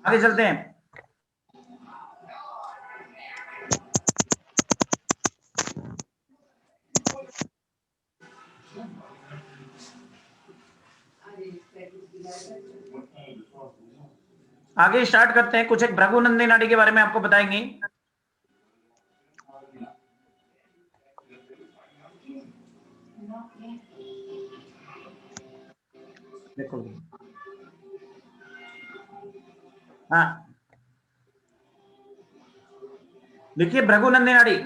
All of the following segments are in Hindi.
आगे चलते हैं। आगे स्टार्ट करते हैं। कुछ एक भृगुनंदी नाड़ी के बारे में आपको बताएंगे। देखो, हाँ, देखिए भृगुनंदी नाड़ी।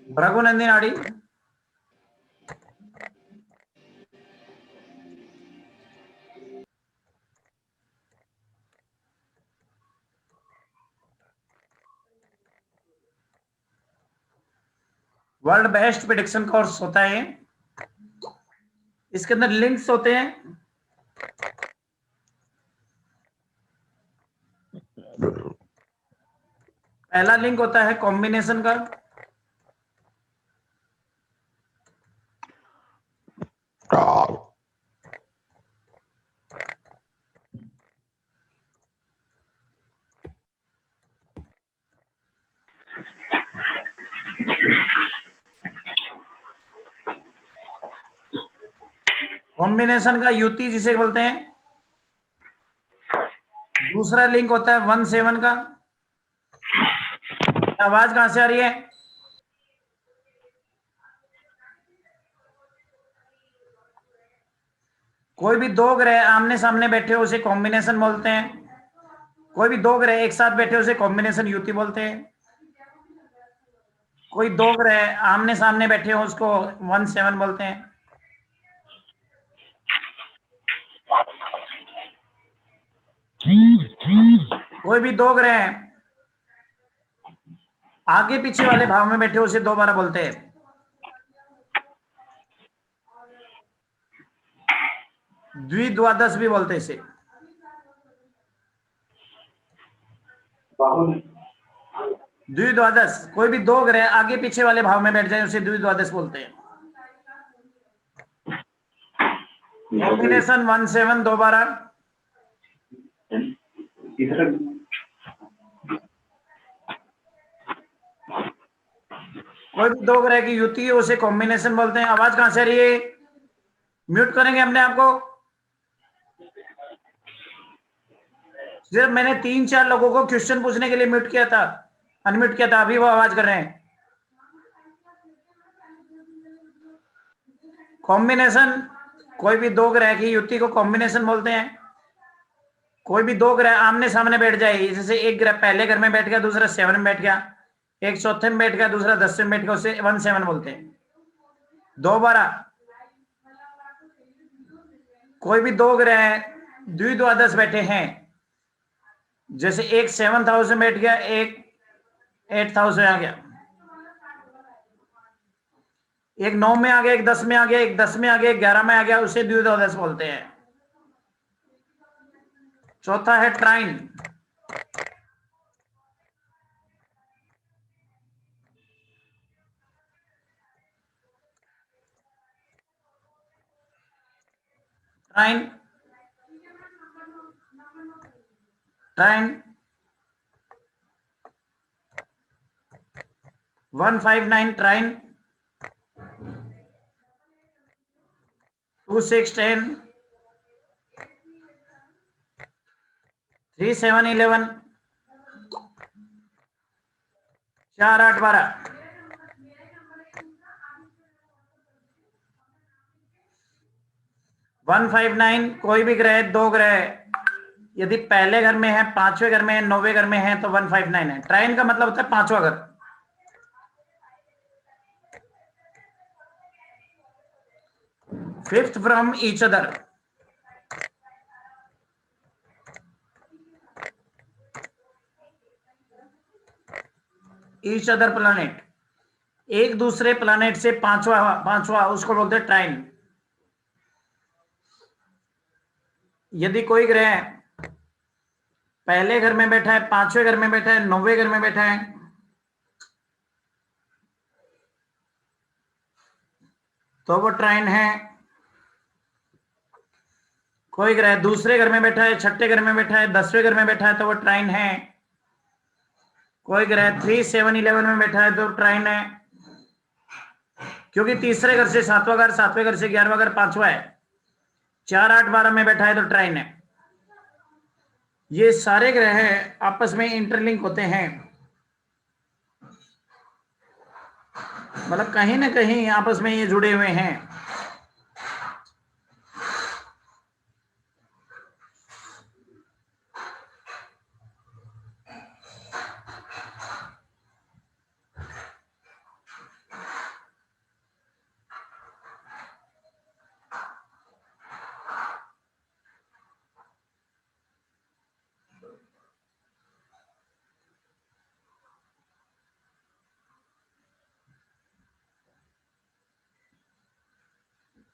भृगुनंदी नाड़ी वर्ल्ड बेस्ट प्रेडिक्शन कोर्स होता है। इसके अंदर लिंक्स होते हैं। पहला लिंक होता है कॉम्बिनेशन का। कॉम्बिनेशन का युति जिसे बोलते हैं। दूसरा लिंक होता है 1-7 का। आवाज कहां से आ रही है? कोई भी दो ग्रह आमने सामने बैठे हो उसे कॉम्बिनेशन बोलते हैं। कोई भी दो ग्रह एक साथ बैठे हो उसे कॉम्बिनेशन युति बोलते हैं। कोई दो ग्रह आमने सामने बैठे हो उसको 1-7 बोलते हैं। कोई भी दो ग्रह आगे पीछे वाले भाव में बैठे हो उसे 2-12 बोलते हैं। द्विद्वादश भी बोलते हैं इसे। द्विद्वादश, कोई भी दो ग्रह आगे पीछे वाले भाव में बैठ जाए उसे द्विद्वादश बोलते हैं। कॉम्बिनेशन 1-7 2-12। कोई भी दो ग्रह की युति है उसे कॉम्बिनेशन बोलते हैं। आवाज कहां से आ रही है? म्यूट करेंगे अपने आप को। सिर्फ मैंने 3-4 लोगों को क्वेश्चन पूछने के लिए म्यूट किया था, अनम्यूट किया था, अभी वो आवाज कर रहे हैं। कॉम्बिनेशन, कोई भी दो ग्रह की युति को कॉम्बिनेशन बोलते हैं। कोई भी दो ग्रह आमने सामने बैठ जाए, जैसे एक ग्रह पहले घर में बैठ गया, दूसरा 7 में बैठ गया, एक चौथे में बैठ गया, दूसरा 10 में बैठ गया, उसे 1-7 बोलते हैं। 2-12, कोई भी दो ग्रह द्विद्वादश बैठे हैं, जैसे एक 7th हाउस में बैठ गया, एक 8th हाउस में आ गया, एक 9 में आ गया, एक 10 में आ गया, एक 10 में आ गया, एक 11 में आ गया, उसे द्विद्वादश बोलते हैं। चौथा है ट्राइन। ट्राइन, ट्राइन 159, ट्राइन 2610, 3711, 4812। 159, कोई भी ग्रह, दो ग्रह यदि पहले घर में है, पांचवें घर में है, 9वें घर में है तो 159 है। ट्राइन का मतलब होता है पांचवा घर। Fifth from each other. Each other planet, एक दूसरे प्लैनेट से पांचवा पांचवा उसको बोलते हैं ट्राइन। यदि कोई ग्रह पहले घर में बैठा है, पांचवें घर में बैठा है, 9वें घर में बैठा है, तो वो ट्राइन है। कोई ग्रह दूसरे घर में बैठा है, छठे घर में बैठा है, 10वें घर में बैठा है तो वो ट्राइन है। कोई ग्रह 3, 7, 11 में बैठा है तो ट्राइन है, क्योंकि तीसरे घर से 7वां घर, 7वें घर से 11वां घर, 5वां है। 4, 8, 12 में बैठा है तो ट्राइन है। ये सारे ग्रह आपस में इंटरलिंक होते हैं, मतलब कहीं ना कहीं आपस में ये जुड़े हुए हैं।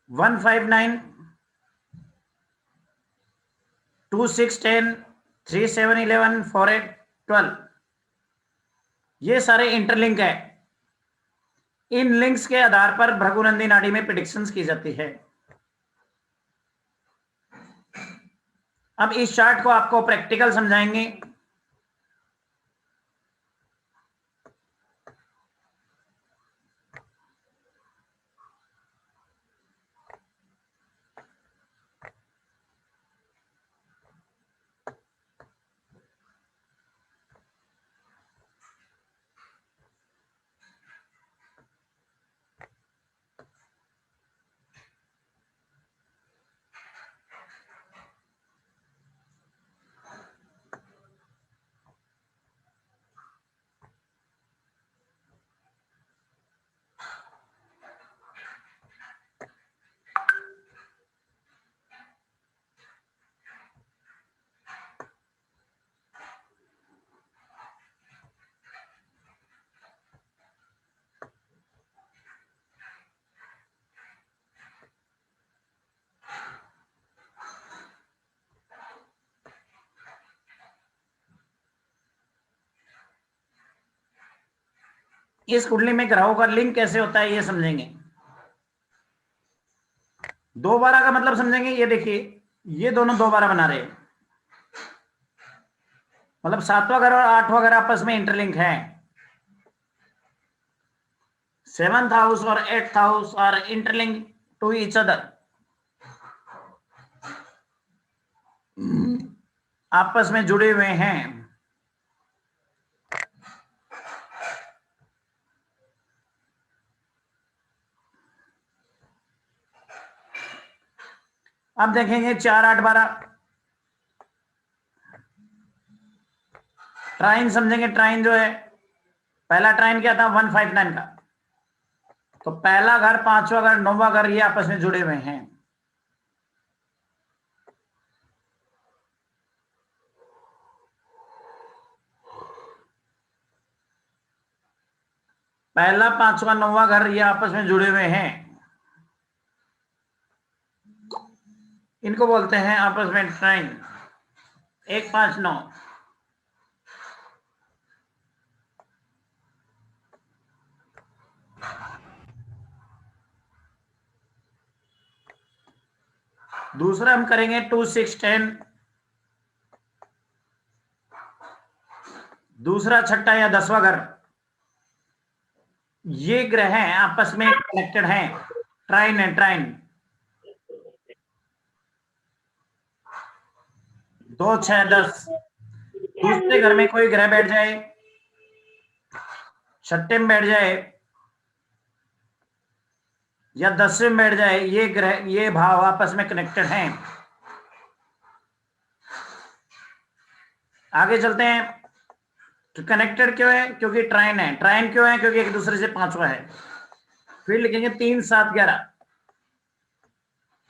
वन 5, 9, 2, 6, 10, 3, 7, 11, 4, 8, 12, ये सारे इंटरलिंक है। इन लिंक्स के आधार पर भृगुनंदी नाड़ी में प्रेडिक्शंस की जाती है। अब इस चार्ट को आपको प्रैक्टिकल समझाएंगे। इस कुंडली में ग्रहों का लिंक कैसे होता है ये समझेंगे। 2/12 का मतलब समझेंगे। ये देखिए, ये दोनों 2/12 बना रहे हैं, मतलब 7वां घर और 8वां घर आपस में इंटरलिंक है। 7th हाउस और 8th house are interlink to each other, आपस में जुड़े हुए हैं। अब देखेंगे 4, 8, 12 ट्राइन समझेंगे। ट्राइन जो है, पहला ट्राइन क्या था 159 का, तो पहला घर, 5वां घर, 9वां घर ये आपस में जुड़े हुए हैं। पहला, 5वां, 9वां घर ये आपस में जुड़े हुए हैं। इनको बोलते हैं आपस में ट्राइन। 1, 5, 9। दूसरा हम करेंगे 2, 6, 10। दूसरा, छठा या 10वां घर, ये ग्रह हैं आपस में कनेक्टेड हैं। ट्राइन है, ट्राइन। 2, 6, 10। दूसरे घर में कोई ग्रह बैठ जाए, छठे में बैठ जाए या 10वें में बैठ जाए, ये ग्रह, ये भाव आपस में कनेक्टेड हैं। आगे चलते हैं। तो कनेक्टेड क्यों है? क्योंकि ट्राइन है। ट्राइन क्यों है? क्योंकि एक दूसरे से 5वां है। फिर लिखेंगे 3, 7, 11।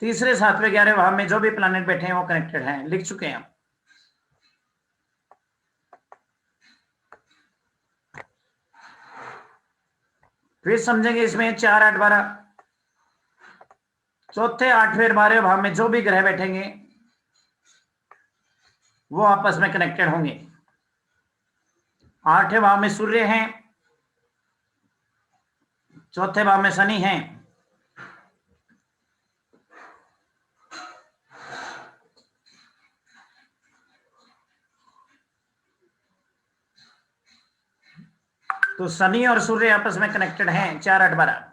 तीसरे, 7वें, 11वें भाव में जो भी प्लैनेट बैठे हैं वो कनेक्टेड हैं, लिख चुके हैं। फिर समझेंगे इसमें 4, 8, 12। चौथे, 8वें, 12वें भाव में जो भी ग्रह बैठेंगे वो आपस में कनेक्टेड होंगे। 8वें भाव में सूर्य हैं, चौथे भाव में शनि हैं, तो शनि और सूर्य आपस में कनेक्टेड हैं 4 8 12।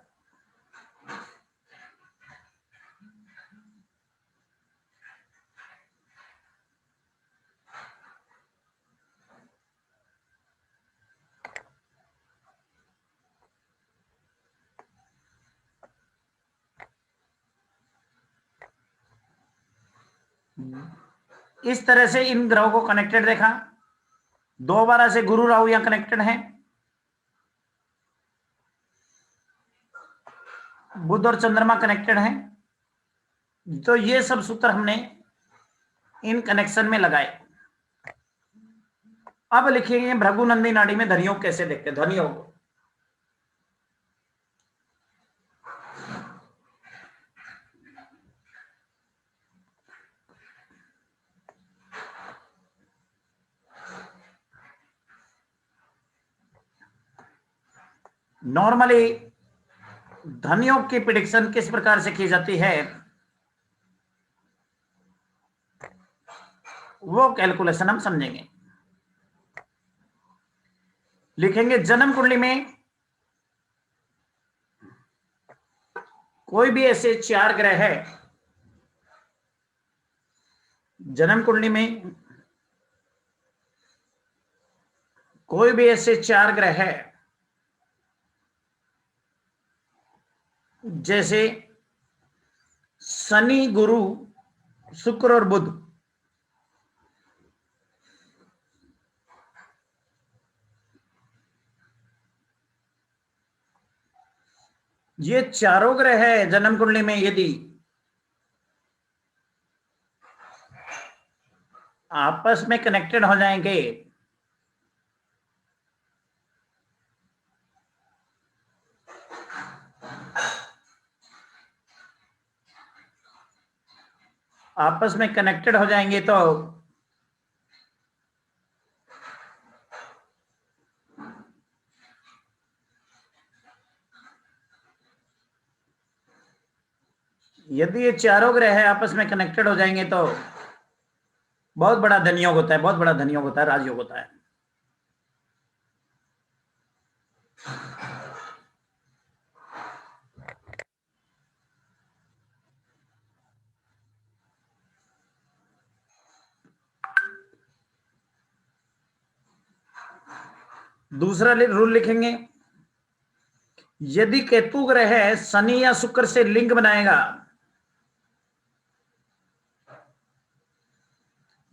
इस तरह से इन ग्रहों को कनेक्टेड देखा। 2 12 से गुरु राहु यहां कनेक्टेड हैं, बुध और चंद्रमा कनेक्टेड हैं। तो ये सब सूत्र हमने इन कनेक्शन में लगाए। अब लिखेंगे भृगुनंदी नाड़ी में धनियोग कैसे देखते हैं। धनियोग नॉर्मली धनियोग की प्रिडिक्शन किस प्रकार से की जाती है, वो कैलकुलेशन हम समझेंगे। लिखेंगे जन्म कुंडली में कोई भी ऐसे 4 ग्रह है, जन्म कुंडली में कोई भी ऐसे 4 ग्रह है, जैसे शनि, गुरु, शुक्र और बुध। ये चारों ग्रह है जन्म कुंडली में यदि आपस में कनेक्टेड हो जाएंगे आपस में कनेक्टेड हो जाएंगे तो यदि ये चारों ग्रह है आपस में कनेक्टेड हो जाएंगे तो बहुत बड़ा धनयोग होता है, बहुत बड़ा धनयोग होता है, राजयोग होता है। दूसरा रूल लिखेंगे, यदि केतु ग्रह है शनि या शुक्र से लिंक बनाएगा,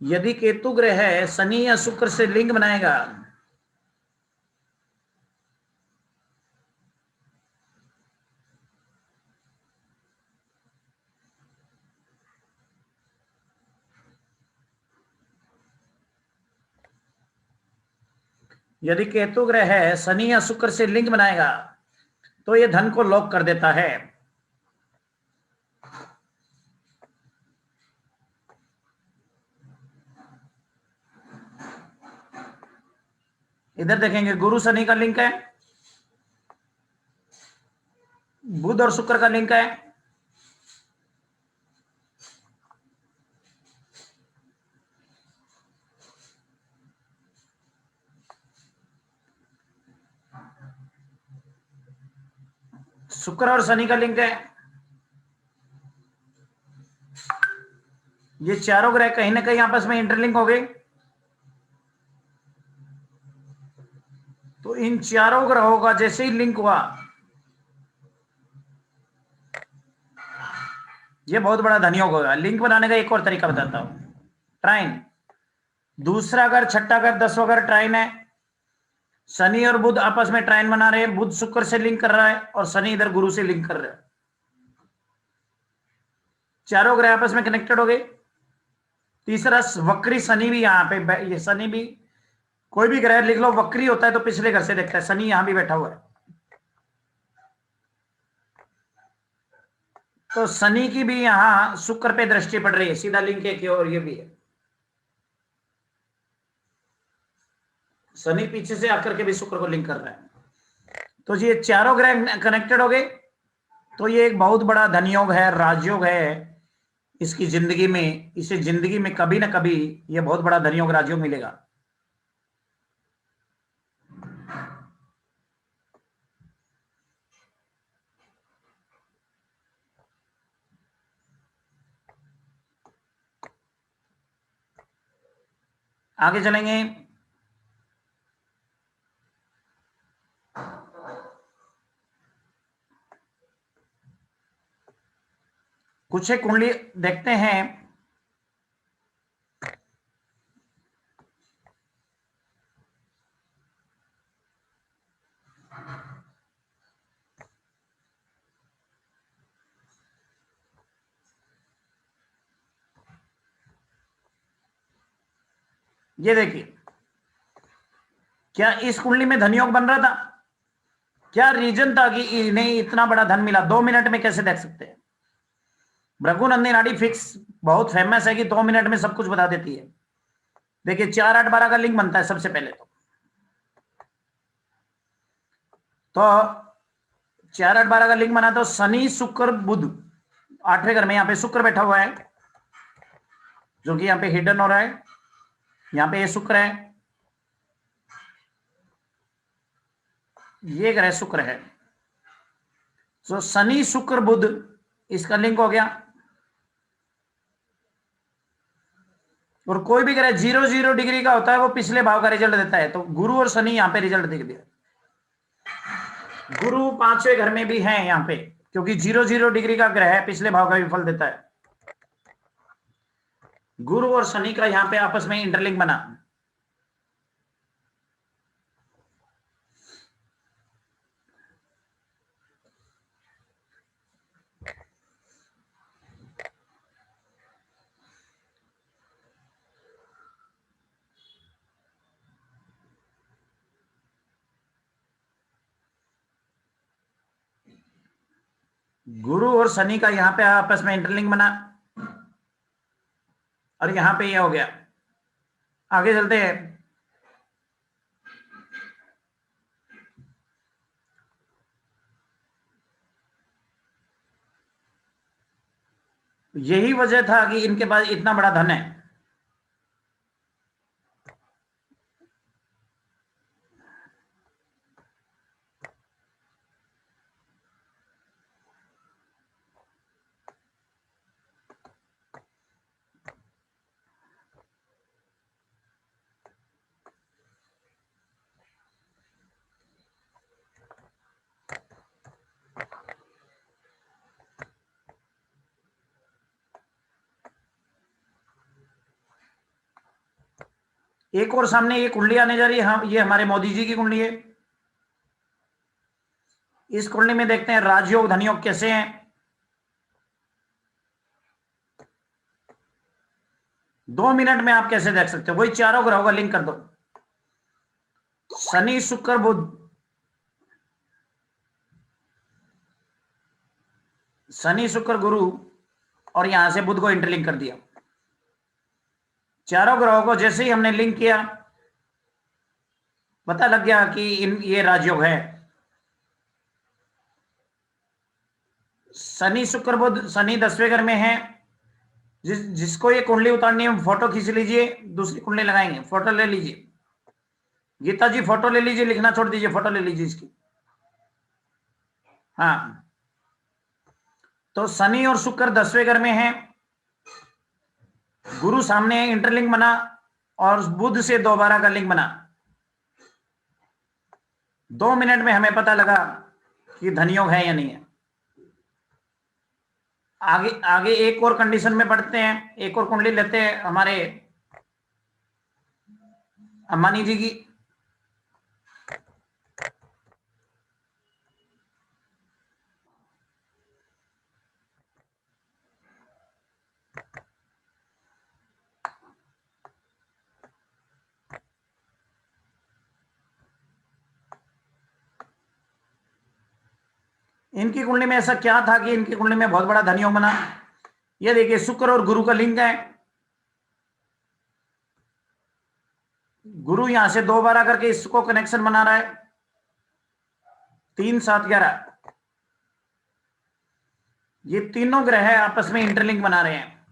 यदि केतु ग्रह है शनि या शुक्र से लिंक बनाएगा यदि केतु ग्रह है शनि या शुक्र से लिंक बनाएगा तो यह धन को लॉक कर देता है। इधर देखेंगे गुरु शनि का लिंक है, बुध और शुक्र का लिंक है, शुक्र और शनि का लिंक है। ये चारों ग्रह कहीं ना कहीं आपस में इंटरलिंक हो गए। तो इन चारों ग्रहों का जैसे ही लिंक हुआ, ये बहुत बड़ा धनयोग होगा। लिंक बनाने का एक और तरीका बताता हूं, ट्राइन। दूसरा घर, छठा घर, 10वां घर ट्राइन है। शनि और बुध आपस में ट्राइन बना रहे हैं, बुध शुक्र से लिंक कर रहा है और शनि इधर गुरु से लिंक कर रहा है। चारों ग्रह आपस में कनेक्टेड हो गए। तीसरा वक्री शनि भी यहाँ पे, ये शनि भी, कोई भी ग्रह लिख लो वक्री होता है तो पिछले घर से देखता है। शनि यहां भी बैठा हुआ है, तो शनि की भी यहां शुक्र पे दृष्टि पड़ रही है, सीधा लिंक है कि और ये भी है। शनि पीछे से आकर के भी शुक्र को लिंक कर रहा है। तो ये चारों ग्रह कनेक्टेड हो गए, तो ये एक बहुत बड़ा धनयोग है, राजयोग है इसकी जिंदगी में। इसे जिंदगी में कभी ना कभी ये बहुत बड़ा धनयोग, राजयोग मिलेगा। आगे चलेंगे। कुछ एक कुंडली देखते हैं। ये देखिए, क्या इस कुंडली में धनयोग बन रहा था? क्या रीजन था कि इन्हें इतना बड़ा धन मिला? 2 मिनट में कैसे देख सकते हैं? भृगुनंदी नाड़ी फिक्स बहुत फेमस है कि 2 मिनट में सब कुछ बता देती है। देखिए 4 8 12 का लिंक बनता है सबसे पहले तो 4 8 12 का लिंक बना तो शनि शुक्र बुध 8वें घर में, यहाँ पे शुक्र बैठा हुआ है जो कि यहाँ पे हिडन हो रहा है। यहाँ पे ये शुक्र है, ये ग्रह शुक्र है। तो शनि शुक्र बुध इसका लिंक हो गया। और कोई भी ग्रह 0 डिग्री का होता है वो पिछले भाव का रिजल्ट देता है। तो गुरु और शनि यहाँ पे रिजल्ट देख दिया। गुरु 5वें घर में भी है यहाँ पे, क्योंकि 0 डिग्री का ग्रह है, पिछले भाव का भी फल देता है। गुरु और शनि का यहाँ पे आपस में इंटरलिंक बना। गुरु और शनि का यहाँ पे आपस में इंटरलिंक बना और यहाँ पे ये हो गया। आगे चलते हैं। यही वजह था कि इनके पास इतना बड़ा धन है। एक और सामने ये कुंडली आने जा रही है। हाँ, ये हमारे मोदी जी की कुंडली है। इस कुंडली में देखते हैं राजयोग धनयोग कैसे हैं। 2 मिनट में आप कैसे देख सकते हो? वही चारों ग्रहों का लिंक कर दो, शनि शुक्र बुध, शनि शुक्र गुरु, और यहां से बुध को इंटरलिंक कर दिया। चारों ग्रहों को जैसे ही हमने लिंक किया पता लग गया कि ये राजयोग है। शनि शुक्र बुध, शनि 10वें घर में है। जिसको ये कुंडली उतारनी है फोटो खींच लीजिए, दूसरी कुंडली लगाएंगे। फोटो ले लीजिए, गीता जी फोटो ले लीजिए, लिखना छोड़ दीजिए, फोटो ले लीजिए इसकी। हाँ, तो शनि और शुक्र 10वें घर में है, गुरु सामने है, इंटरलिंक बना, और बुध से दोबारा का लिंक बना। 2 मिनट में हमें पता लगा कि धनयोग है या नहीं है। आगे आगे एक और कंडीशन में पढ़ते हैं, एक और कुंडली लेते हैं हमारे अंबानी जी की। इनकी कुंडली में ऐसा क्या था कि इनकी कुंडली में बहुत बड़ा धनयोग बना? ये देखिए, शुक्र और गुरु का लिंक है। गुरु यहां से 2 बार आकर के इसको कनेक्शन बना रहा है, 3 7 11। ये तीनों ग्रह आपस में इंटरलिंक बना रहे हैं।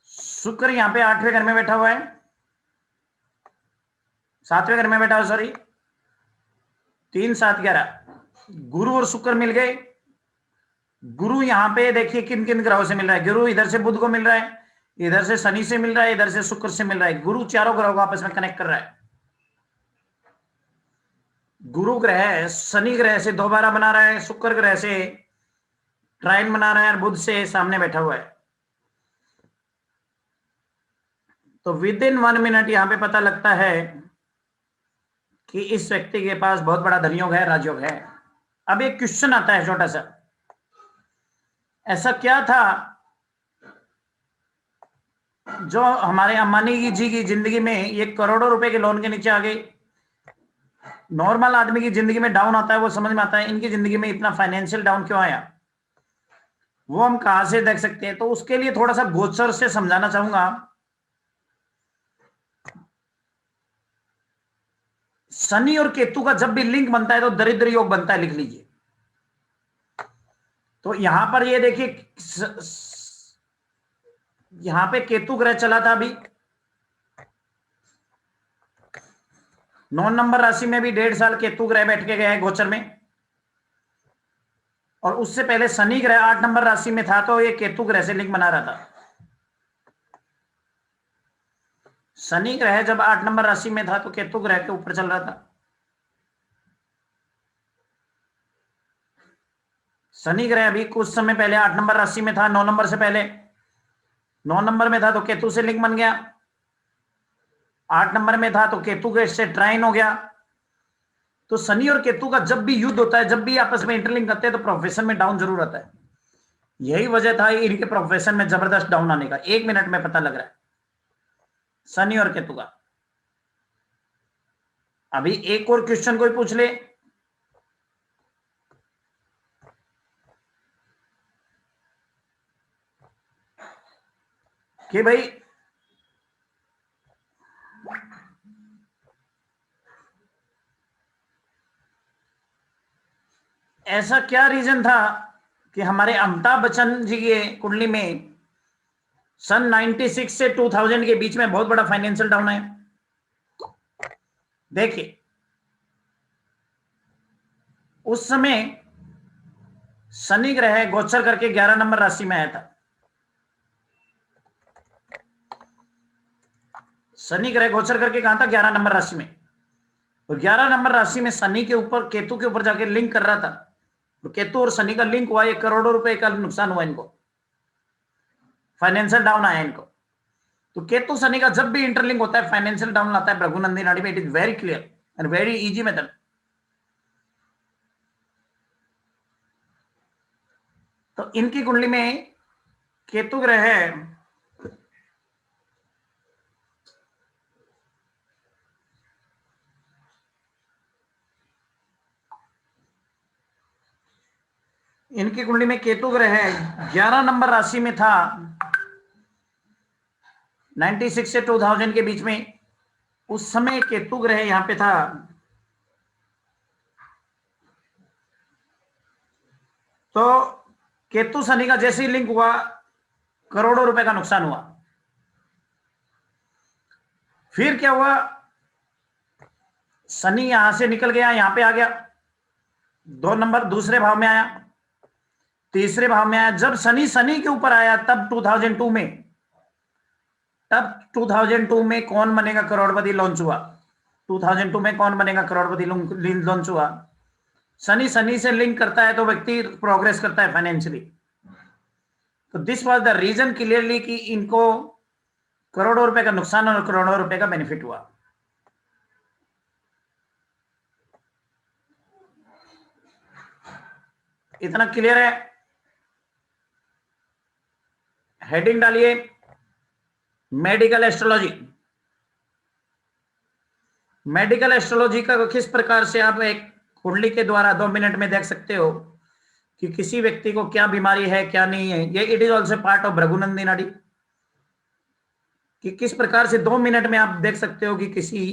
शुक्र यहां पे 8वें घर में बैठा हुआ है, 7वें घर में बैठा हुआ, सॉरी, 3 7 11। गुरु और शुक्र मिल गए। गुरु यहां पे देखिए किन किन ग्रहों से मिल रहा है। गुरु इधर से बुध को मिल रहा है, इधर से शनि से मिल रहा है, इधर से शुक्र से मिल रहा है। गुरु चारों ग्रहों को आपस में कनेक्ट कर रहा है। गुरु ग्रह शनि ग्रह से दोबारा बना रहा है, शुक्र ग्रह से ट्राइन बना रहा है और बुध से सामने बैठा हुआ है। तो विद इन 1 मिनट यहां पे पता लगता है कि इस व्यक्ति के पास बहुत बड़ा धनयोग है, राजयोग है। अब एक क्वेश्चन आता है छोटा सा, ऐसा क्या था जो हमारे अंबानी जी की जिंदगी में ये करोड़ों रुपए के लोन के नीचे आ गए? नॉर्मल आदमी की जिंदगी में डाउन आता है, वो समझ में आता है, इनकी जिंदगी में इतना फाइनेंशियल डाउन क्यों आया, वो हम कहां से देख सकते हैं? तो उसके लिए थोड़ा सा गोचर से समझाना चाहूंगा। शनि और केतु का जब भी लिंक बनता है तो दरिद्र योग बनता है, लिख लीजिए। तो यहां पर ये देखिए, यहां पे केतु ग्रह चला था अभी 9 नंबर राशि में भी 1.5 साल केतु ग्रह बैठ के गया है गोचर में, और उससे पहले शनि ग्रह 8 नंबर राशि में था, तो ये केतु ग्रह से लिंक बना रहा था। शनि ग्रह जब 8 नंबर राशि में था तो केतु ग्रह के ऊपर चल रहा था। शनि ग्रह अभी कुछ समय पहले 8 नंबर राशि में था, 9 नंबर से पहले 9 नंबर में था तो केतु से लिंक बन गया। 8 नंबर में था तो केतु के से ट्राइन हो गया। तो शनि और केतु का जब भी युद्ध होता है, जब भी आपस में इंटरलिंक करते हैं, तो प्रोफेशन में डाउन जरूर आता है। यही वजह था इनके प्रोफेशन में जबरदस्त डाउन आने का। 1 मिनट में पता लग रहा है शनि और केतु का। अभी एक और क्वेश्चन कोई पूछ ले कि भाई ऐसा क्या रीजन था कि हमारे अमिताभ बच्चन जी के कुंडली में सन 96 से 2000 के बीच में बहुत बड़ा फाइनेंशियल डाउन है। देखिए उस समय शनि ग्रह गोचर करके 11 नंबर राशि में आया था। शनि ग्रह गोचर करके कहां था? 11 नंबर राशि में। और 11 नंबर राशि में शनि के ऊपर केतु के ऊपर जाके लिंक कर रहा था। तो केतु और शनि का लिंक हुआ, 1 करोड़ रुपए का नुकसान हुआ इनको, फाइनेंशियल डाउन आया इनको। तो केतु शनि का जब भी इंटरलिंक होता है फाइनेंशियल डाउन आता है भृगुनंदी नाड़ी में। It is very clear and very easy method. तो इनकी कुंडली में केतु ग्रह है इनकी कुंडली में केतु ग्रह है 11 नंबर राशि में था 96 से 2000 के बीच में। उस समय केतु ग्रह यहां पे था। तो केतु शनि का जैसे ही लिंक हुआ करोड़ों रुपए का नुकसान हुआ। फिर क्या हुआ? शनि यहां से निकल गया, यहां पे आ गया, 2 नंबर दूसरे भाव में आया, तीसरे भाव में आया। जब शनि शनि के ऊपर आया तब 2002 में, तब 2002 में कौन बनेगा करोड़पति लॉन्च हुआ। 2002 में कौन बनेगा करोड़पति लॉन्च हुआ? शनि शनि से लिंक करता है तो व्यक्ति प्रोग्रेस करता है फाइनेंशियली। तो this was the reason clearly कि इनको करोड़ों रुपए का नुकसान और करोड़ों रुपए का बेनिफिट हुआ। इतना क्लियर है? हेडिंग डालिए मेडिकल एस्ट्रोलॉजी। मेडिकल एस्ट्रोलॉजी का किस प्रकार से आप एक कुंडली के द्वारा 2 मिनट में देख सकते हो कि किसी व्यक्ति को क्या बीमारी है क्या नहीं है। ये it is also part of Bhrigunandi Nadi, कि किस प्रकार से 2 मिनट में आप देख सकते हो कि किसी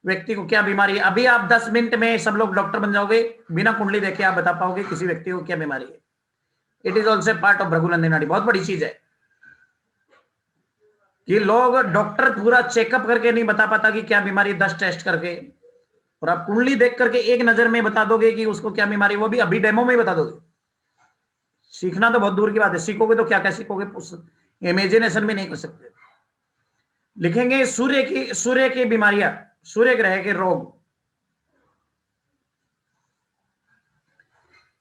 व्यक्ति को क्या बीमारी है। अभी आप 10 मिनट में सब लोग डॉक्टर बन जाओगे, बिना कुंडली देखे आप बता पाओगे किसी व्यक्ति को क्या बीमारी है। It is also part of Bhrigunandi Nadi. बहुत बड़ी चीज है कि लोग डॉक्टर पूरा चेकअप करके नहीं बता पाता कि क्या बीमारी, 10 टेस्ट करके, और आप कुंडली देख करके एक नजर में बता दोगे कि उसको क्या बीमारी, वो भी अभी डेमो में ही बता दोगे। सीखना तो बहुत दूर की बात है, सीखोगे तो क्या क्या सीखोगे, इमेजिनेशन भी नहीं कर सकते। लिखेंगे सूर्य की बीमारियां, सूर्य ग्रह के रोग।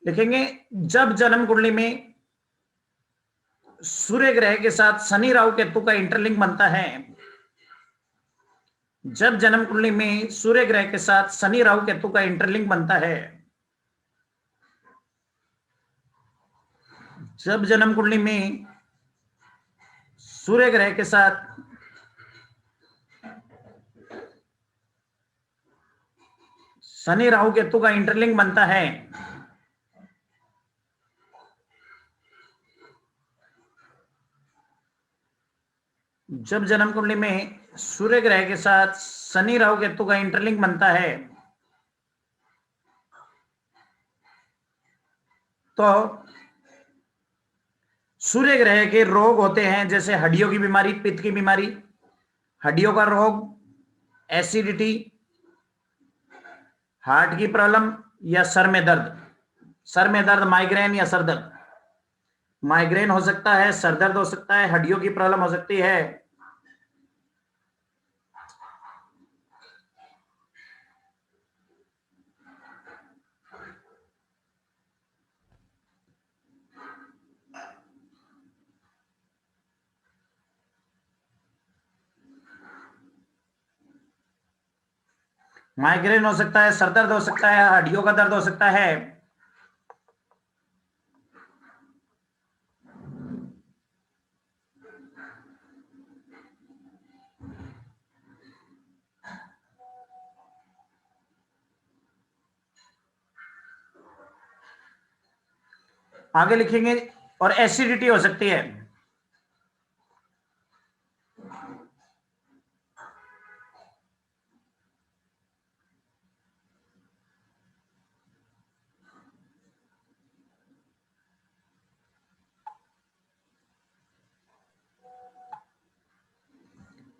लिखेंगे जब जन्म कुंडली में सूर्य ग्रह के साथ शनि राहु केतु का इंटरलिंक बनता है, जब जन्म कुंडली में सूर्य ग्रह के साथ शनि राहु केतु का इंटरलिंक बनता है, जब जन्म कुंडली में सूर्य ग्रह के साथ शनि राहु केतु का इंटरलिंक बनता है, जब जन्म कुंडली में सूर्य ग्रह के साथ शनि राहु केतु का इंटरलिंक बनता है, तो सूर्य ग्रह के रोग होते हैं जैसे हड्डियों की बीमारी, पित्त की बीमारी, हड्डियों का रोग, एसिडिटी, हार्ट की प्रॉब्लम या सर में दर्द। सर में दर्द माइग्रेन या सर दर्द, माइग्रेन हो सकता है, सर दर्द हो सकता है, हड्डियों की प्रॉब्लम हो सकती है। माइग्रेन हो सकता है, सर दर्द हो सकता है, हड्डियों का दर्द हो सकता है। आगे लिखेंगे और एसिडिटी हो सकती है।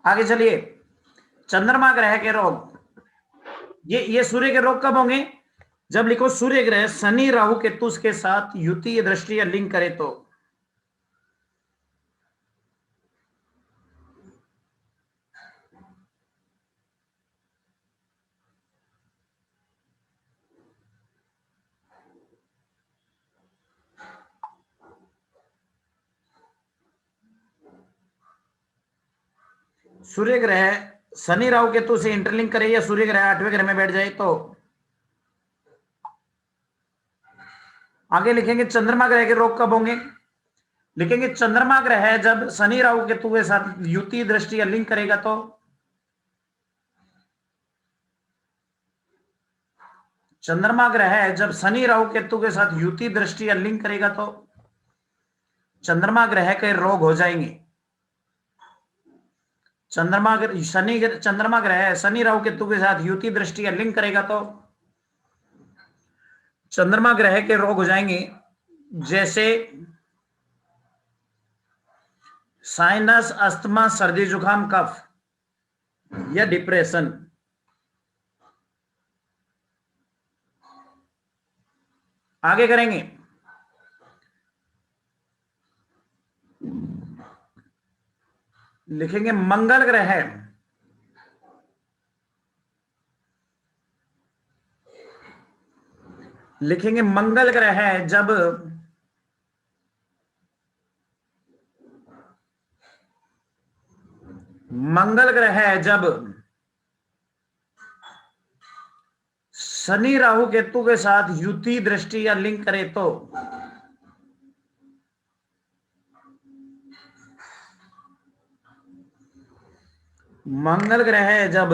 आगे चलिए, चंद्रमा ग्रह के रोग। ये सूर्य के रोग कब होंगे? जब लिखो सूर्य ग्रह शनि राहु केतु के साथ युति या दृष्टि या लिंक करे तो। सूर्य ग्रह शनि राहु केतु से इंटरलिंक करे या सूर्य ग्रह 8वें घर में बैठ जाए तो। आगे लिखेंगे चंद्रमा ग्रह के रोग कब होंगे? लिखेंगे चंद्रमा ग्रह जब शनि राहु केतु के साथ युति दृष्टि या लिंक करेगा तो। चंद्रमा ग्रह जब शनि राहु केतु के साथ युति दृष्टि या लिंक करेगा तो चंद्रमा ग्रह के रोग हो जाएंगे। चंद्रमा ग्रह शनि राहु केतु के साथ युति दृष्टि या लिंक करेगा तो चंद्रमा ग्रह के रोग हो जाएंगे, जैसे साइनस, अस्थमा, सर्दी जुकाम, कफ या डिप्रेशन। आगे करेंगे, लिखेंगे मंगल ग्रह। लिखेंगे मंगल ग्रह जब शनि राहु केतु के साथ युति दृष्टि या लिंक करे तो। मंगल ग्रह जब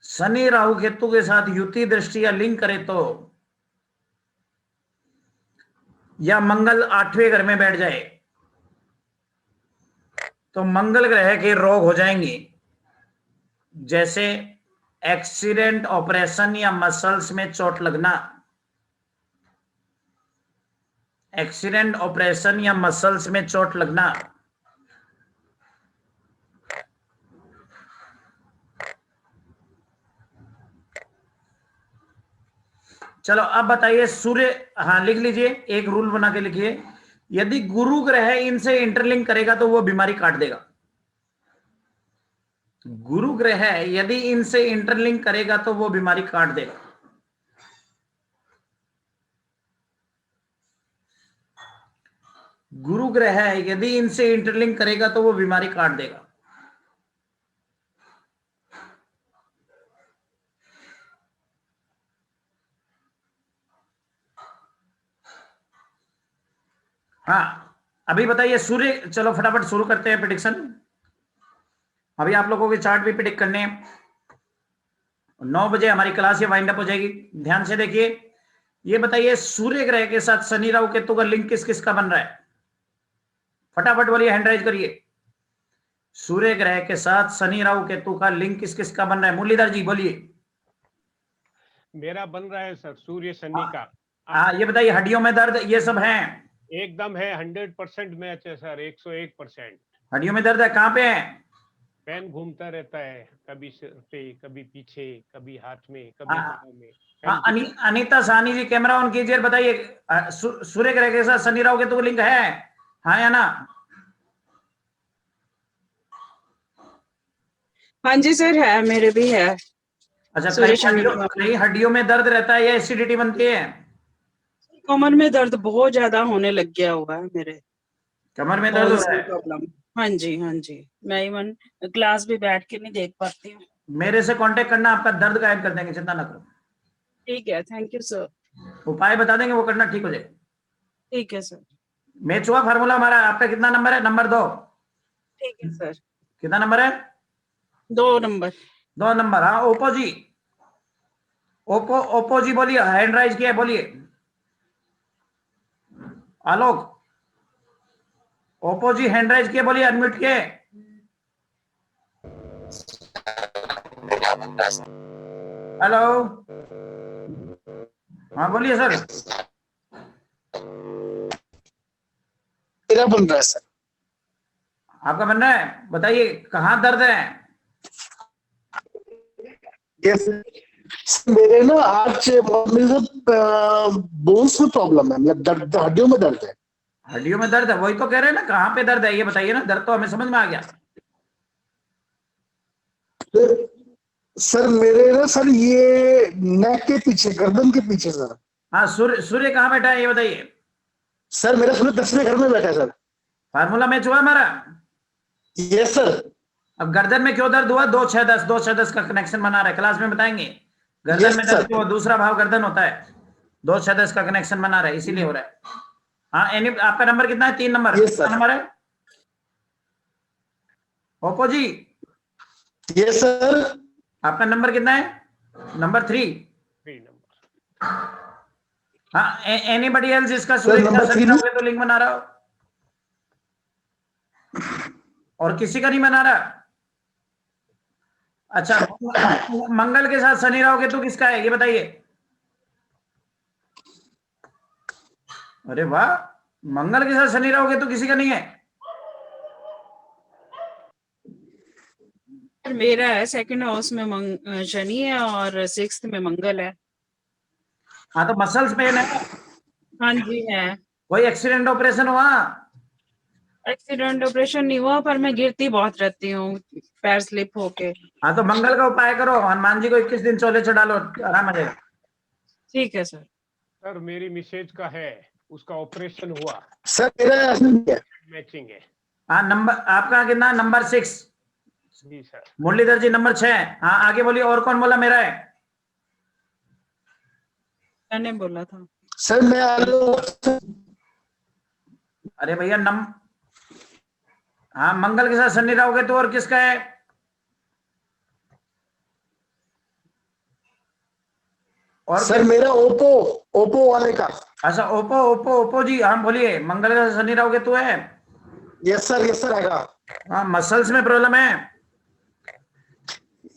शनि राहु केतु के साथ युति दृष्टि या लिंक करे तो, या मंगल 8वें घर में बैठ जाए तो मंगल ग्रह के रोग हो जाएंगे, जैसे एक्सीडेंट, ऑपरेशन या मसल्स में चोट लगना। एक्सीडेंट, ऑपरेशन या मसल्स में चोट लगना। चलो अब बताइए सूर्य, हाँ लिख लीजिए, एक रूल बना के लिखिए, यदि गुरु ग्रह इनसे इंटरलिंक करेगा तो वो बीमारी काट देगा। गुरु ग्रह यदि इनसे इंटरलिंक करेगा तो वो बीमारी काट देगा। गुरु ग्रह यदि इनसे इंटरलिंक करेगा तो वो बीमारी काट देगा। हाँ अभी बताइए सूर्य, चलो फटाफट शुरू करते हैं प्रिडिक्शन। अभी आप लोगों के चार्ट भी प्रिडिक्ट करने हैं। 9 बजे हमारी क्लास ये वाइंड अप हो जाएगी। ध्यान से देखिए, ये बताइए सूर्य ग्रह के साथ शनि राहु केतु का लिंक किस किस का बन रहा है? फटाफट बोलिए, हैंड राइज करिए। सूर्य ग्रह के साथ शनि राहु केतु का लिंक किस किस का बन रहा है? मुरलीधर जी बोलिए। मेरा बन रहा है सर, सूर्य शनि का। हाँ ये बताइए, हड्डियों में दर्द ये सब है? एकदम है, 100% मैच है सर, 101%। हड्डियों में दर्द है, कहाँ पे है? पेन घूमता रहता है, कभी सिर पे, कभी पीछे, कभी हाथ में, कभी पाँव में। अनीता साहनी जी कैमरा ऑन कीजिए, बताइए सूर्य ग्रह के साथ शनि राहु केतु का लिंक है, हाँ या ना? हाँ जी सर, है, मेरे भी है। अच्छा, कहीं हड्डियों में दर्द रहता है या एसिडिटी बनती है? कमर में दर्द बहुत ज्यादा होने लग गया हुआ है मेरे। कमर में दर्द हो रहा है? प्रॉब्लम। हाँ जी हाँ जी, मैं इवन क्लास भी बैठ के नहीं देख पाती हूँ। मेरे से कांटेक्ट करना, आपका दर्द गायब कर देंगे, चिंता ना करो। ठीक है, थैंक यू सर। उपाय बता देंगे, वो करना, ठीक हो जाएगा। ठीक है सर। मैच हुआ फार्मूला हमारा। आपका कितना नंबर है? नंबर 2। ठीक है सर। कितना नंबर है? 2 नंबर। 2 नंबर। हाँ ओप्पो जी, ओप्पो जी बोलिए, हैंड राइज किया है, बोलिए। आलोक, ओप्पो जी हैंड राइज किए, बोलिए, अनम्यूट किए। हेलो, हाँ बोलिए सर। मेरा बन रहा है सर। आपका बन रहा है, बताइए कहाँ दर्द है? यस मेरे ना आज बोन्स में प्रॉब्लम है, मतलब दर्द, हड्डियों में दर्द है। हड्डियों में दर्द है, वही तो कह रहे हैं ना, कहाँ पे दर्द है ये बताइए ना। दर्द तो हमें समझ में आ गया सर मेरे ना सर ये नेक के पीछे, गर्दन के पीछे सर। हाँ, सूर्य कहाँ बैठा है ये बताइए। सर मेरा सूर्य 10वें घर में बैठा है सर। फार्मूला मैच हुआ हमारा? Yes sir. अब गर्दन में क्यों दर्द हुआ? 2 6 10, 2 6 10 का कनेक्शन बना रहा है, क्लास में बताएंगे। गर्दन में दर्द क्यों? दूसरा भाव गर्दन होता है, 2 6 10 का कनेक्शन बना रहा है, इसीलिए हो रहा है। हाँ आपका नंबर कितना है? 3 नंबर। कितना नंबर है ओप्पो जी? Yes sir. आपका नंबर कितना है? Number 3 number. हाँ, एनीबडी एल्स जिसका सूर्य के साथ शनि राहु केतु तो लिंक बना रहा हो, और किसी का नहीं बना रहा? अच्छा, मंगल के साथ शनि राहु केतु किसका है ये बताइए। अरे वाह, मंगल के साथ शनि राहु केतु किसी का नहीं है? मेरा है, सेकंड हाउस में शनि है और 6th में मंगल है। हाँ तो मसल्स पेन है? हाँ जी है। कोई एक्सीडेंट ऑपरेशन हुआ? एक्सीडेंट ऑपरेशन नहीं हुआ, पर मैं गिरती बहुत रहती हूँ, पैर स्लिप होके। हाँ तो मंगल का उपाय करो, हनुमान जी को 21 दिन चोले चढ़ा लो, आराम आ जाएगा। ठीक है सर। सर मेरी मिसेज का है, उसका ऑपरेशन हुआ। सर मेरा मैचिंग है। हाँ नंबर आपका कितना? नंबर 6। जी सर। मुरलीधर जी नंबर 6। हाँ आगे बोलिए, और कौन बोला? मेरा है। मैंने बोला था सर। मैं अरे भैया हाँ मंगल के साथ शनि राहु केतु, और किसका है? और सर मेरा ओप्पो वाले का। अच्छा ओप्पो जी, हाँ बोलिए, मंगल का शनि राहु केतु है? यस सर आएगा। हाँ, मसल्स में प्रॉब्लम है?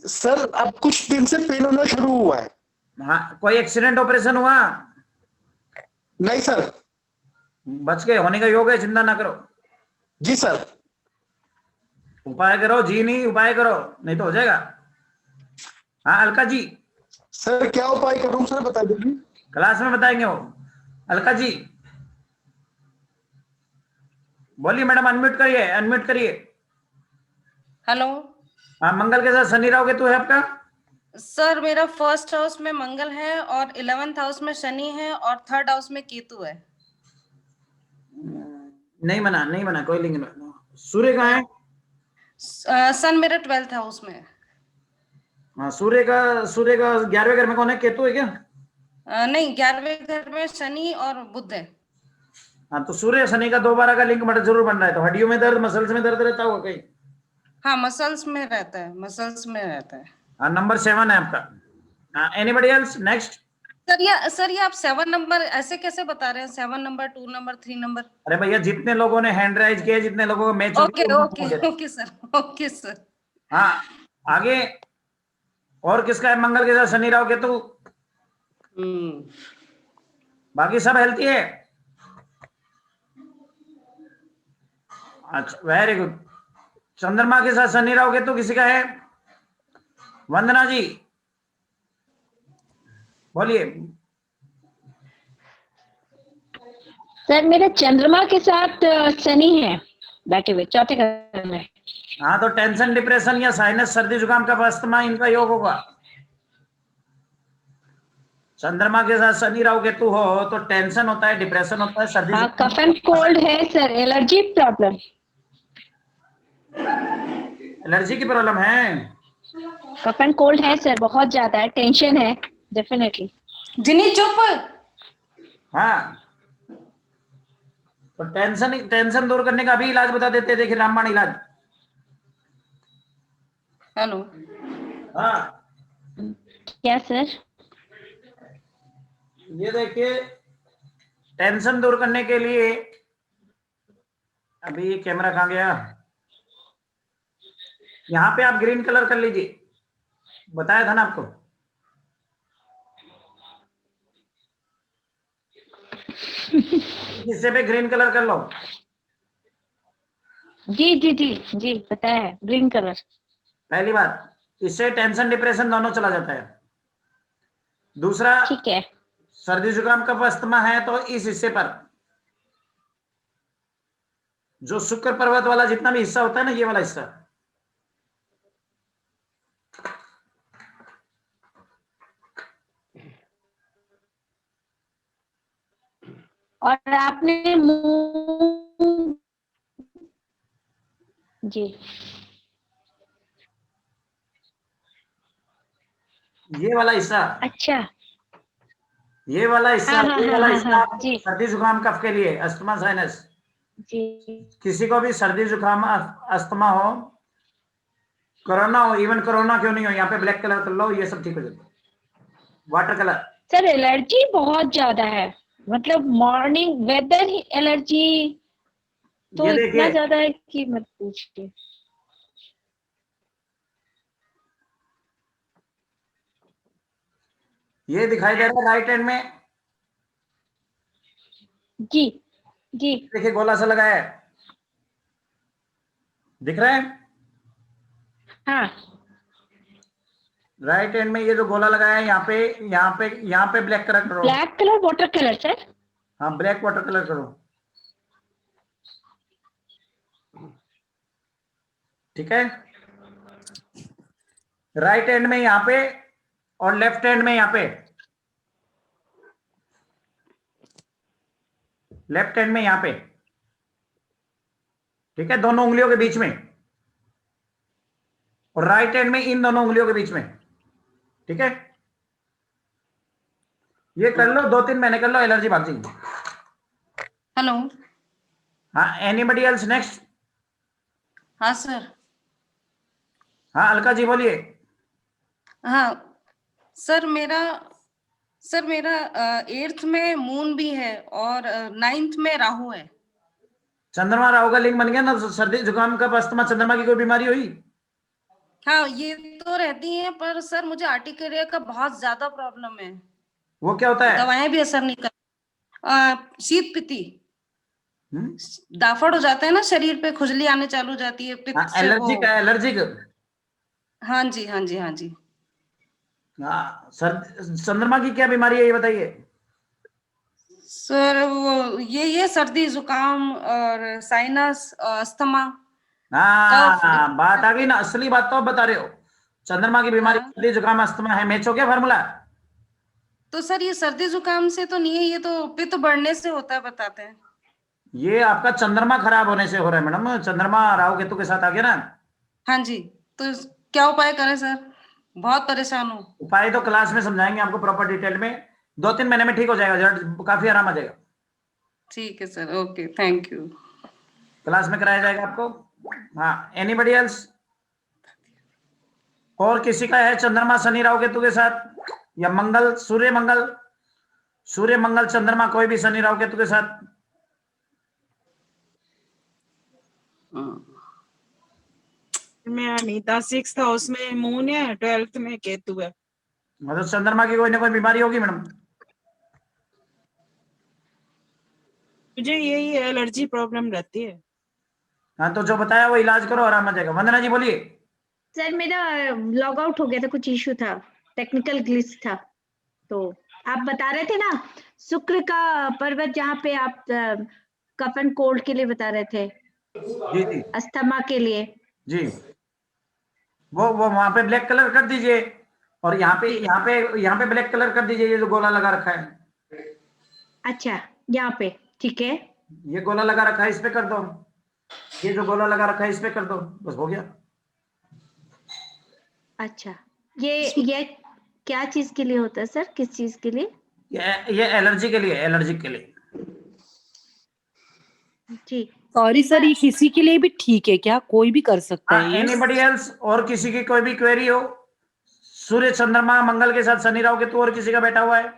सर अब कुछ दिन से पेन होना शुरू हुआ है। हाँ, कोई एक्सीडेंट ऑपरेशन हुआ? नहीं सर। बच के होने का योग है, चिंता ना करो। जी सर। उपाय करो जी, नहीं उपाय करो, नहीं तो हो जाएगा। हाँ अलका जी। सर क्या उपाय करूं सर, बता दीजिए। क्लास में बताएंगे वो। अलका जी बोलिए मैडम, अनम्यूट करिए, अनम्यूट करिए। हेलो हाँ, मंगल के साथ शनि राहु केतु है आपका? सर, मेरा फर्स्ट हाउस में मंगल है और 11th हाउस में शनि है और थर्ड हाउस में केतु है। नहीं बना, नहीं बना, कोई लिंक नहीं। सूर्य कहाँ है? सन मेरा 12th हाउस में है। हाँ, सूर्य का 11वें घर में कौन है? केतु है क्या? नहीं, 11वें घर में शनि और बुध है। हाँ, तो सूर्य शनि का दोबारा का लिंक मतलब जरूर बन रहा है। तो हड्डियों में दर्द, मसल्स में दर्द रहता होगा कहीं? हाँ, मसल्स में रहता है, मसल्स में रहता है। हाँ, नंबर 7 है आपका। हाँ, एनीबडी एल्स? नेक्स्ट। सर ये आप 7 नंबर ऐसे कैसे बता रहे हैं? 7 नंबर, 2 नंबर, 3 नंबर? अरे भैया, जितने लोगों ने हैंड राइज किया, जितने लोगों को match okay okay sir, okay sir. हाँ, आगे और किसका है मंगल के साथ शनि राहु केतु? बाकी सब हेल्थी है। अच्छा, वेरी गुड। चंद्रमा के साथ शनि राहु केतु किसी का है? वंदना जी बोलिए। सर मेरा चंद्रमा के साथ शनि है बैठे हुए चौथे घर में। हाँ, तो टेंशन, डिप्रेशन या साइनस, सर्दी जुकाम का अस्थमा, इनका योग होगा। चंद्रमा के साथ शनि राहु केतु हो तो टेंशन होता है, डिप्रेशन होता है, सर्दी हाँ, कफ एंड कोल्ड है सर, एलर्जी प्रॉब्लम। एलर्जी की प्रॉब्लम है। कफ एंड कोल्ड है सर, बहुत ज्यादा है, टेंशन है डेफिनेटली। जिनी चुप। हाँ, तो टेंशन दूर करने का भी इलाज बता देते हैं। देखिए, रामबाण इलाज। हेलो। हाँ, क्या सर? ये देखिए, टेंशन दूर करने के लिए, अभी ये कैमरा कहाँ गया? यहाँ पे आप ग्रीन कलर कर लीजिए, बताया था ना आपको। हिस्से पे ग्रीन कलर कर लो। जी जी जी जी, बताया है, ग्रीन कलर। पहली बात, इससे टेंशन, डिप्रेशन दोनों चला जाता है। दूसरा, ठीक है। सर्दी जुकाम कफ अस्थमा है तो इस हिस्से पर जो शुक्र पर्वत वाला जितना भी हिस्सा होता है ना, ये वाला हिस्सा, और आपने मुंह जी, ये वाला हिस्सा, अच्छा, ये वाला हिस्सा, हाँ, ये वाला हाँ, हिस्सा हाँ, जी सर्दी जुकाम कफ के लिए, अस्थमा साइनस। जी। किसी को भी सर्दी जुकाम अस्थमा हो, कोरोना हो, इवन कोरोना क्यों नहीं हो, यहाँ पे ब्लैक कलर कर लो, ये सब ठीक हो जाता है। Water colour. सर एलर्जी बहुत ज्यादा है, मतलब मॉर्निंग वेदर ही एलर्जी तो ये इतना देखिए, ज्यादा है कि मत पूछिए। ये दिखाई दे रहा है राइट हैंड में, जी जी, देखिए गोला सा लगा है, दिख रहा है? हाँ, राइट हैंड में ये जो गोला लगा है, यहाँ पे, यहाँ पे, यहाँ पे ब्लैक कलर करो। Black colour, water colour sir. हाँ, ब्लैक वाटर कलर करो, ठीक है? राइट हैंड में यहाँ पे और लेफ्ट हैंड में यहाँ पे, लेफ्ट हैंड में यहाँ पे, ठीक है, दोनों उंगलियों के बीच में, और राइट हैंड में इन दोनों उंगलियों के बीच में, ठीक है? ये कर लो, 2-3 महीने कर लो, एलर्जी भाग जाएगी। हेलो। हाँ, एनीबडी एल्स? नेक्स्ट। हाँ सर। हाँ, अलका जी बोलिए। हाँ सर, मेरा 8th में मून भी है और 9th में राहु है। चंद्रमा राहु का लिंक बन गया ना, सर्दी जुकाम कफ अस्थमा, चंद्रमा की कोई बीमारी हुई? हाँ, ये तो रहती है, पर सर मुझे आर्टिकेरिया का बहुत ज्यादा प्रॉब्लम है। वो क्या होता है? दवाएं भी असर नहीं कर। शीत पित्ती, हम्म? दाफड़ हो जाता है ना शरीर पे, खुजली आने चालू हो जाती है पित्त से वो। एलर्जी का, एलर्जिक। हाँ जी, हाँ जी, हाँ जी। हाँ, चंद्रमा की क्या बीमारी है ये बताइए। सर वो ये सर्दी जुकाम और साइनस अस्थमा हाँ, बात आ गई ना, असली बात तो आप बता रहे हो। चंद्रमा की बीमारी हाँ। सर्दी जुकाम अस्थमा है, मैच हो गया फार्मूला। तो सर ये सर्दी जुकाम से तो नहीं है, ये तो पित्त बढ़ने से होता है बताते हैं। ये आपका चंद्रमा खराब होने से हो रहा है मैडम, चंद्रमा राहु केतु के साथ आ गया ना। हाँ जी, तो क्या उपाय करें सर, बहुत परेशान हूँ। उपाय तो क्लास में समझाएंगे आपको प्रॉपर डिटेल में, 2-3 महीने में ठीक हो जाएगा, जरा काफी आराम आ जाएगा। ठीक है sir, okay, thank you. Class में कराया जाएगा आपको। हाँ, एनीबडी एल्स? और किसी का है चंद्रमा शनि राहु केतु के साथ, या मंगल सूर्य मंगल चंद्रमा, कोई भी शनि राहु केतु के साथ? मैं अनीता 6th हाउस में मून है, 12th में केतु है। मतलब चंद्रमा की कोई ना कोई बीमारी होगी मैडम। मुझे यही एलर्जी प्रॉब्लम रहती है। हाँ, तो जो बताया वो इलाज करो, आराम आ जाएगा। वंदना जी बोलिए। सर मेरा लॉग आउट हो गया था, कुछ इशू था, टेक्निकल ग्लिच था। तो आप बता रहे थे ना शुक्र का पर्वत, जहाँ पे आप कफ एंड कोल्ड के लिए बता रहे थे, जी जी अस्थमा के लिए। जी, वो वहां पे ब्लैक कलर कर दीजिए, और यहाँ पे ब्लैक कलर कर दीजिए, ये जो गोला लगा रखा है। अच्छा, यहाँ पे ठीक है। ये गोला लगा रखा है, इस पे कर दो। ये जो गोला लगा रखा है इस पे कर दो, बस हो गया। अच्छा, ये क्या चीज के लिए होता है सर, किस चीज के लिए? ये एलर्जी के लिए, एलर्जी के लिए। ठीक। सॉरी सर, ये किसी के लिए भी ठीक है क्या, कोई भी कर सकता है ये? Anybody else? और किसी की कोई भी क्वेरी हो? सूर्य चंद्रमा मंगल के साथ शनि राहु केतु और किसी का बैठा हुआ है?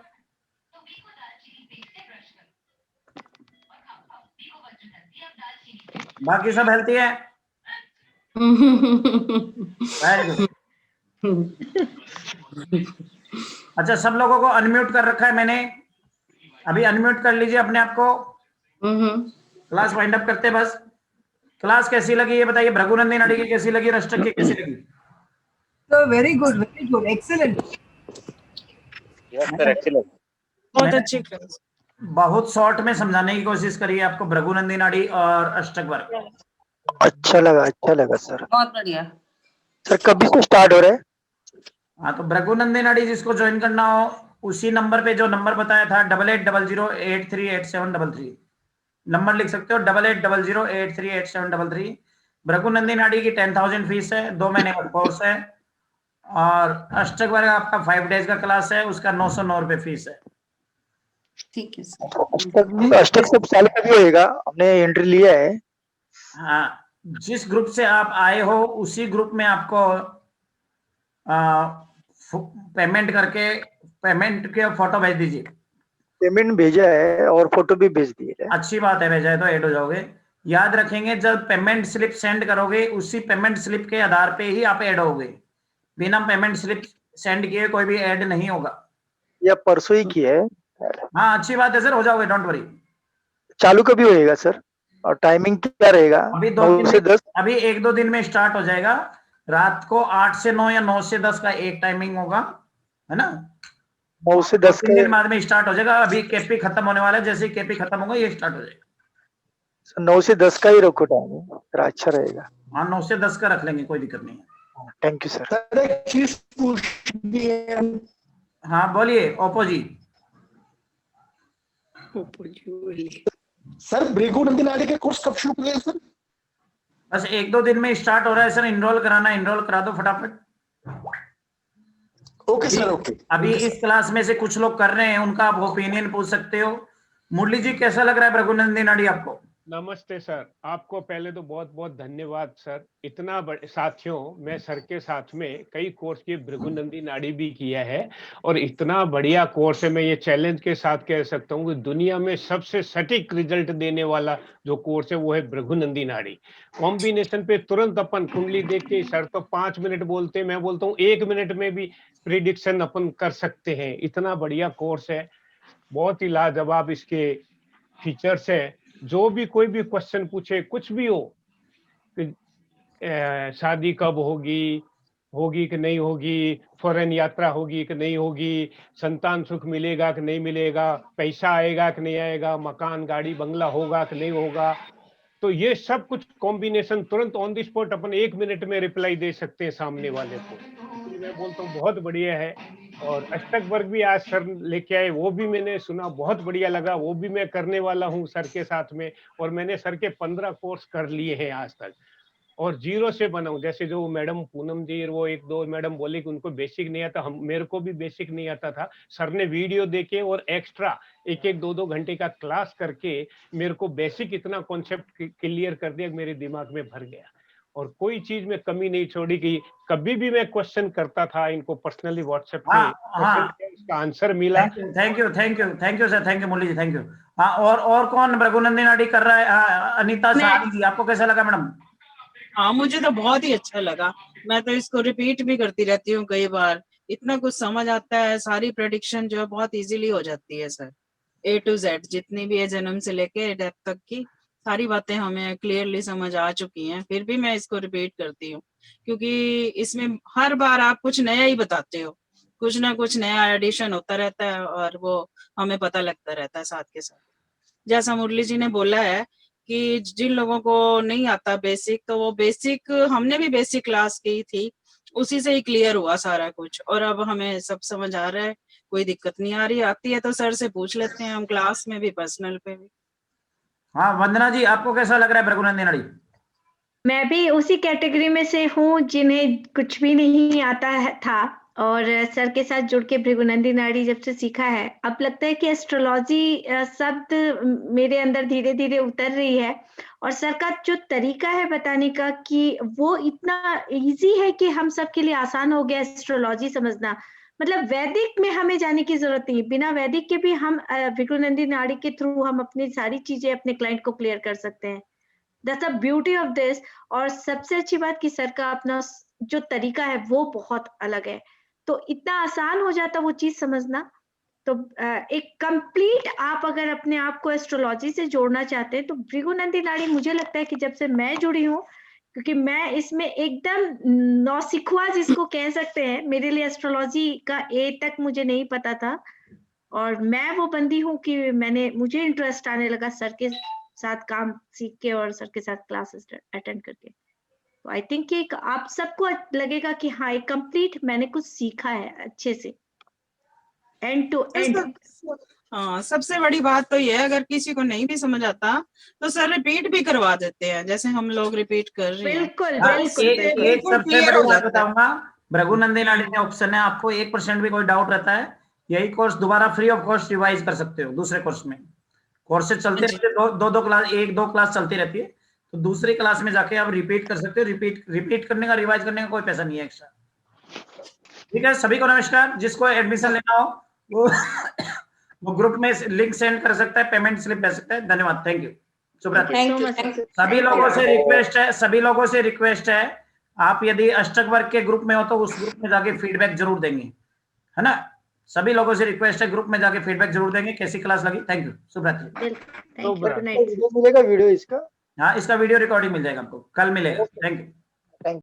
बाकी सब हेल्थी है? Very good. अच्छा, सब लोगों को अनम्यूट कर रखा है मैंने, अभी अनम्यूट कर लीजिए अपने आप को। क्लास वाइंड अप करते हैं बस। क्लास कैसी लगी ये बताइए, भृगुनंदी नाड़ी की कैसी लगी, अष्टक की कैसी लगी? So very good, excellent. Yes sir, excellent. बहुत अच्छी क्लास। बहुत शॉर्ट में समझाने की कोशिश करी है आपको भृगुनंदी नाड़ी और अष्टक वर्ग। अच्छा लगा सर। बहुत बढ़िया। सर कभी से स्टार्ट हो रहा है? हाँ, तो भृगुनंदी नाड़ी जिसको ज्वाइन करना हो उसी नंबर पे जो नंबर बताया था 8800838733 नंबर लिख सकते हो, 8800838733। भृगुनंदी नाड़ी की 10,000 फीस है, 2 महीने का कोर्स है, और अष्टक वर्ग आपका 5 डेज का क्लास है, उसका 909 रुपए फीस है। ठीक है सर। अष्टक सब साल का भी होएगा, हमने एंट्री लिया है। हाँ, जिस ग्रुप से आप आए हो उसी ग्रुप में आपको पेमेंट करके, पेमेंट के फोटो भेज दीजिए। पेमेंट भेजा है और फोटो भी भेज दिए है। अच्छी बात है, भेजा है तो ऐड हो जाओगे। याद रखेंगे, जब पेमेंट स्लिप सेंड करोगे उसी पेमेंट स्लिप के आधार पे ही आप ऐड होगे, बिना पेमेंट स्लिप सेंड किए कोई भी ऐड नहीं होगा। या परसों ही किया है। हाँ, अच्छी बात है सर, हो जाओगे, डोंट वरी। चालू कभी होएगा सर, और टाइमिंग क्या रहेगा? अभी 9 से 10? अभी 1-2 दिन में स्टार्ट हो जाएगा। रात को 8 से 9 या 9 से 10 का एक टाइमिंग होगा, है ना? 9 से 10 3 दिन बाद में स्टार्ट हो जाएगा। अभी केपी खत्म होने वाला है, जैसे ही केपी खत्म होगा ये स्टार्ट हो जाएगा। 9 से 10 का ही रखो टाइमिंग, फिर अच्छा रहेगा। हाँ, 9 से 10 का रख लेंगे, कोई दिक्कत नहीं है। Thank you sir. सर एक चीज पूछनी है। हाँ बोलिए ओप्पो जी। सर भृगुनंदी नाड़ी के कोर्स कब शुरू करें सर? बस 1-2 दिन में स्टार्ट हो रहा है सर। इनरोल कराना, इनरोल करा दो फटाफट। Okay sir, okay. अभी इस क्लास में से कुछ लोग कर रहे हैं, उनका आप ओपिनियन पूछ सकते हो। मुरली जी, कैसा लग रहा है भृगुनंदी नाड़ी आपको? नमस्ते सर, आपको पहले तो बहुत बहुत धन्यवाद सर। इतना साथियों, मैं सर के साथ में कई कोर्स की भृगुनंदी नाड़ी भी किया है, और इतना बढ़िया कोर्स है, मैं ये चैलेंज के साथ कह सकता हूँ कि दुनिया में सबसे सटीक रिजल्ट देने वाला जो कोर्स है वो है भृगुनंदी नाड़ी। कॉम्बिनेशन पे तुरंत अपन कुंडली देख के, सर तो 5 मिनट बोलते हैं, मैं बोलता हूँ 1 मिनट में भी प्रिडिक्शन अपन कर सकते हैं। इतना बढ़िया कोर्स है, बहुत ही लाजवाब इसके फीचर्स है। जो भी कोई भी क्वेश्चन पूछे, कुछ भी हो, शादी कब होगी, होगी कि नहीं होगी, फॉरेन यात्रा होगी कि नहीं होगी, संतान सुख मिलेगा कि नहीं मिलेगा, पैसा आएगा कि नहीं आएगा, मकान गाड़ी बंगला होगा कि नहीं होगा। तो ये सब कुछ कॉम्बिनेशन तुरंत on the spot upon 1 minute में रिप्लाई दे सकते हैं सामने वाले को। इसलिए मैं बोलता हूँ बहुत बढ़िया है। और अष्टक वर्ग भी आज सर लेके आए, वो भी मैंने सुना, बहुत बढ़िया लगा, वो भी मैं करने वाला हूँ सर के साथ में। और मैंने सर के 15 कोर्स कर लिए हैं आज तक, और जीरो से बना हूं। जैसे जो मैडम पूनम जी, वो 1-2 मैडम बोले कि उनको बेसिक नहीं आता, मेरे को भी बेसिक नहीं आता था। सर ने वीडियो देके और एक्स्ट्रा 1-1, 2-2 घंटे का क्लास करके मेरे को बेसिक इतना कॉन्सेप्ट क्लियर कर दिया, मेरे दिमाग में भर गया। और कोई चीज में कमी नहीं छोड़ी कि कभी भी मैं क्वेश्चन करता था इनको पर्सनली व्हाट्सएप पे, उसका आंसर मिला। Thank you sir, thank you Murli ji, thank you. हाँ, और कौन भृगुनंदी नाड़ी कर रहा है? अनीता साहनी जी, आपको कैसा लगा मैडम? हाँ, मुझे तो बहुत ही अच्छा लगा। मैं तो इसको रिपीट भी करती रहती हूँ कई बार। इतना कुछ समझ आता है, सारी प्रेडिक्शन जो है बहुत इजीली हो जाती है सर। A to Z जितनी भी है, जन्म से लेके डेथ तक की सारी बातें हमें क्लियरली समझ आ चुकी हैं। फिर भी मैं इसको रिपीट करती हूँ क्योंकि इसमें हर बार आप कुछ नया ही बताते हो, कुछ ना कुछ नया एडिशन होता रहता है और वो हमें पता लगता रहता है साथ के साथ। जैसा मुरली जी ने बोला है कि जिन लोगों को नहीं आता बेसिक, तो वो बेसिक, हमने भी बेसिक क्लास की थी, उसी से ही क्लियर हुआ सारा कुछ, और अब हमें सब समझ आ रहा है, कोई दिक्कत नहीं आ रही। आती है तो सर से पूछ लेते हैं हम, क्लास में भी पर्सनल पे भी। हाँ, वंदना जी, आपको कैसा लग रहा है भृगुनंदी नाड़ी? मैं भी उसी कैटेगरी में से हूँ जिन्हें कुछ भी नहीं आता था, और सर के साथ जुड़ के भृगुनंदी नाड़ी जब से सीखा है, अब लगता है कि एस्ट्रोलॉजी शब्द मेरे अंदर धीरे धीरे उतर रही है। और सर का जो तरीका है बताने का कि वो इतना इजी है कि हम सबके लिए आसान हो गया एस्ट्रोलॉजी समझना। मतलब वैदिक में हमें जाने की जरूरत नहीं, बिना वैदिक के भी हम भृगुनंदी नाड़ी के थ्रू हम अपनी सारी चीजें अपने क्लाइंट को क्लियर कर सकते हैं। That's the beauty of this. और सबसे अच्छी बात कि सर का अपना जो तरीका है वो बहुत अलग है, तो इतना आसान हो जाता वो चीज समझना। तो एक कंप्लीट आप अगर अपने आप को एस्ट्रोलॉजी से जोड़ना चाहते हैं तो भृगुनंदी नाड़ी, मुझे लगता है कि जब से मैं जुड़ी हूँ, क्योंकि मैं इसमें एकदम नौसिखुआ जिसको कह सकते हैं, मेरे लिए एस्ट्रोलॉजी का ए तक मुझे नहीं पता था, और मैं वो बंदी हूँ कि मुझे इंटरेस्ट आने लगा सर के साथ काम सीख के और सर के साथ क्लासेस अटेंड करके। तो आई थिंक कि आप सबको लगेगा कि हाँ, एक कंप्लीट मैंने कुछ सीखा है अच्छे से, एंड टू एंड। हाँ, सबसे बड़ी बात तो ये है, अगर किसी को नहीं भी समझ आता तो सर रिपीट भी करवा देते हैं, जैसे हम लोग रिपीट कर रहे हैं। बिल्कुल एक सबसे बड़ी बात बताऊंगा, भृगुनंदी नाड़ी में ऑप्शन है, आपको 1% भी कोई डाउट रहता है, यही कोर्स दोबारा फ्री ऑफ कॉस्ट रिवाइज कर सकते हो। दूसरे कोर्स में कोर्सेज चलते रहते हैं, दो क्लास, 1-2 क्लास चलती रहती है, तो दूसरी क्लास में जाके आप रिपीट कर सकते हो। रिपीट करने का, रिवाइज करने का कोई पैसा नहीं है एक्स्ट्रा। ठीक है, सभी को नमस्कार। जिसको एडमिशन लेना हो वो ग्रुप में लिंक सेंड कर सकता है, पेमेंट स्लिप भेज सकता है। धन्यवाद, थैंक यू, शुभ रात्रि। सभी लोगों से रिक्वेस्ट है, आप यदि अष्टक वर्ग के ग्रुप में हो तो उस ग्रुप में जाके फीडबैक जरूर देंगे, है ना? सभी लोगों से रिक्वेस्ट है, ग्रुप में जाके फीडबैक जरूर देंगे, कैसी क्लास लगी। थैंक यू, शुभ रात्रि। मिलेगा वीडियो इसका? हाँ, इसका वीडियो रिकॉर्डिंग मिल जाएगा आपको, कल मिलेगा। Thank you.